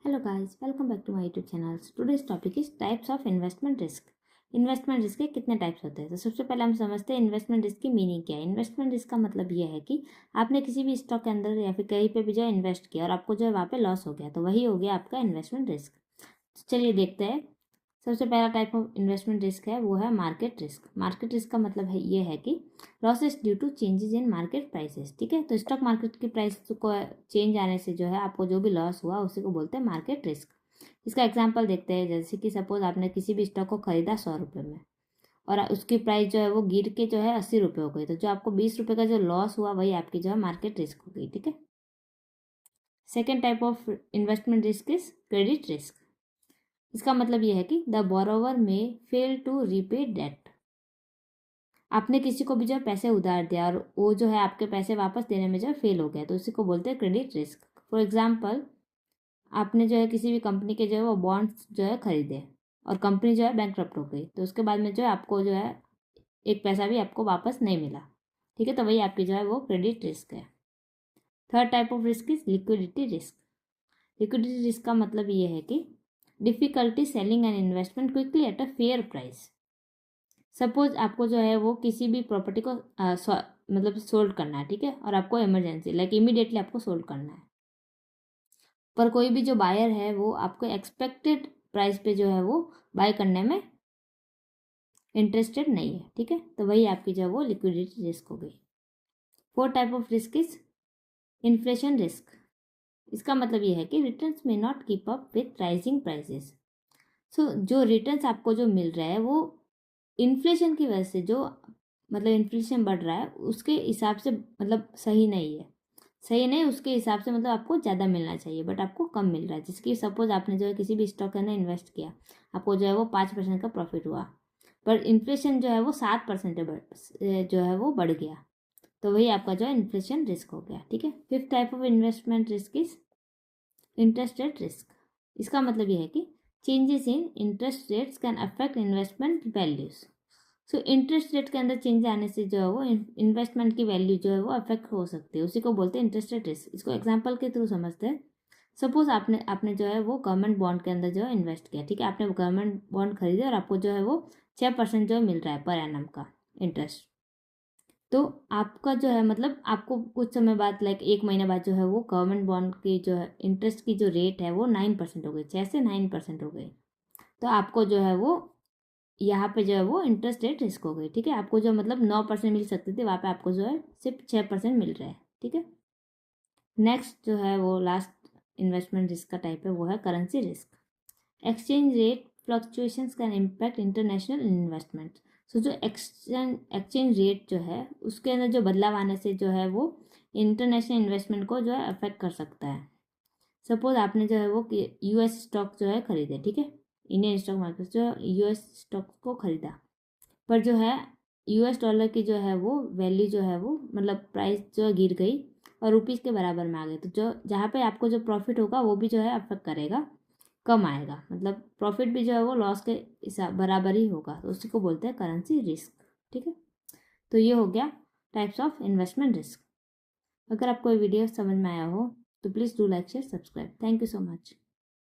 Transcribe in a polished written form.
Hello guys, welcome back to my YouTube channel. Today's topic is types of investment risk. Investment risk के कितने types होते हैं। तो सबसे पहले हम समझते हैं इन्वेस्टमेंट रिस्क की मीनिंग क्या है। इन्वेस्टमेंट रिस्क का मतलब ये है कि आपने किसी भी स्टॉक के अंदर या फिर कहीं पे भी जो है इन्वेस्ट किया और आपको जो है वहाँ पे लॉस हो गया, तो वही हो गया आपका इन्वेस्टमेंट रिस्क। तो चलिए देखते हैं। सबसे पहला टाइप ऑफ इन्वेस्टमेंट रिस्क है वो है मार्केट रिस्क। मार्केट रिस्क का मतलब है ये है कि losses due to changes in market prices. ठीक है, तो स्टॉक मार्केट की प्राइस को चेंज आने से जो है आपको जो भी लॉस हुआ उसी को बोलते हैं मार्केट रिस्क। इसका एग्जांपल देखते हैं। जैसे कि सपोज आपने किसी भी स्टॉक को खरीदा 100 रुपये में और उसकी प्राइस जो है वो गिर के जो है 80 रुपये हो गई, तो जो आपको 20 रुपये का जो लॉस हुआ वही आपकी जो है मार्केट रिस्क हो गई। ठीक है। Second type of investment risk is credit risk. इसका मतलब यह है कि द बोरोवर में फेल टू रीपे डेट। आपने किसी को भी जो है पैसे उधार दिया और वो जो है आपके पैसे वापस देने में जो है फेल हो गया, तो उसी को बोलते हैं क्रेडिट रिस्क। फॉर एग्जाम्पल, आपने जो है किसी भी कंपनी के जो है वो बॉन्ड्स जो है खरीदे और कंपनी जो है बैंकरप्ट हो गई, तो उसके बाद में जो है आपको जो है एक पैसा भी आपको वापस नहीं मिला। ठीक है, तो वही आपकी जो है वो क्रेडिट रिस्क है। Third type of risk is liquidity risk. Liquidity risk का मतलब ये है कि difficulty selling an investment quickly at a fair price. Suppose आपको जो है वो किसी भी प्रॉपर्टी को मतलब सोल्ड करना है। ठीक है, और आपको इमरजेंसी लाइक इमीडिएटली आपको सोल्ड करना है, पर कोई भी जो बायर है वो आपको एक्सपेक्टेड प्राइस पे जो है वो बाय करने में इंटरेस्टेड नहीं है। ठीक है, तो वही आपकी जो है वो लिक्विडिटी रिस्क हो गई। Fourth type of risk is inflation risk. इसका मतलब ये है कि रिटर्न्स में not keep up with rising prices. So जो रिटर्न्स आपको जो मिल रहा है वो इन्फ्लेशन की वजह से जो मतलब इन्फ्लेशन बढ़ रहा है उसके हिसाब से मतलब सही नहीं है। सही नहीं, उसके हिसाब से मतलब आपको ज़्यादा मिलना चाहिए बट आपको कम मिल रहा है। जिसकी सपोज आपने जो है किसी भी स्टॉक के अंदर इन्वेस्ट किया, आपको जो है वो 5% का प्रॉफिट हुआ, पर इन्फ्लेशन जो है वो 7% जो है वो बढ़ गया, तो वही आपका जो है इन्फ्लेशन रिस्क हो गया। ठीक है। Fifth type of investment risk is interest rate risk. इसका मतलब ये है कि changes in interest rates can affect investment values. So interest rate के अंदर चेंज आने से जो है वो इन्वेस्टमेंट की वैल्यू जो है वो अफेक्ट हो सकती है, उसी को बोलते हैं इंटरेस्ट रेट रिस्क। इसको एग्जांपल के थ्रू समझते हैं। सपोज आपने आपने जो है वो गवर्नमेंट बॉन्ड के अंदर जो है इन्वेस्ट किया। ठीक है, आपने गवर्नमेंट बॉन्ड खरीदे और आपको जो है वो 6% जो है मिल रहा है पर एनम का इंटरेस्ट। तो आपका जो है मतलब आपको कुछ समय बाद लाइक 1 महीने बाद जो है वो गवर्नमेंट बॉन्ड की जो है इंटरेस्ट की जो रेट है वो 9% हो गई, 6 से 9% हो गई। तो आपको जो है वो यहाँ पे जो है वो इंटरेस्ट रेट रिस्क हो गई। ठीक है, आपको जो मतलब 9% मिल सकती थी वहाँ पे आपको जो है सिर्फ 6% मिल रहा है। ठीक है। नेक्स्ट जो है वो लास्ट इन्वेस्टमेंट रिस्क का टाइप है वो है currency risk. Exchange rate fluctuations can impact international investment. So जो एक्सचेंज रेट जो है उसके अंदर जो बदलाव आने से जो है वो इंटरनेशनल इन्वेस्टमेंट को जो है अफेक्ट कर सकता है। सपोज आपने जो है वो यूएस स्टॉक जो है खरीदे। ठीक है, इंडियन स्टॉक मार्केट जो यूएस स्टॉक को खरीदा, पर जो है यूएस डॉलर की जो है वो वैल्यू जो है वो मतलब प्राइस जो है गिर गई और रुपीज़ के बराबर में आ गई, तो जो जहाँ पे आपको जो प्रॉफिट होगा वो भी जो है अफेक्ट करेगा, कम आएगा। मतलब प्रॉफिट भी जो है वो लॉस के हिसाब बराबर ही होगा, तो उसी को बोलते हैं करेंसी रिस्क। ठीक है, तो ये हो गया टाइप्स ऑफ इन्वेस्टमेंट रिस्क। अगर आपको ये वीडियो समझ में आया हो तो please do like share subscribe. Thank you so much.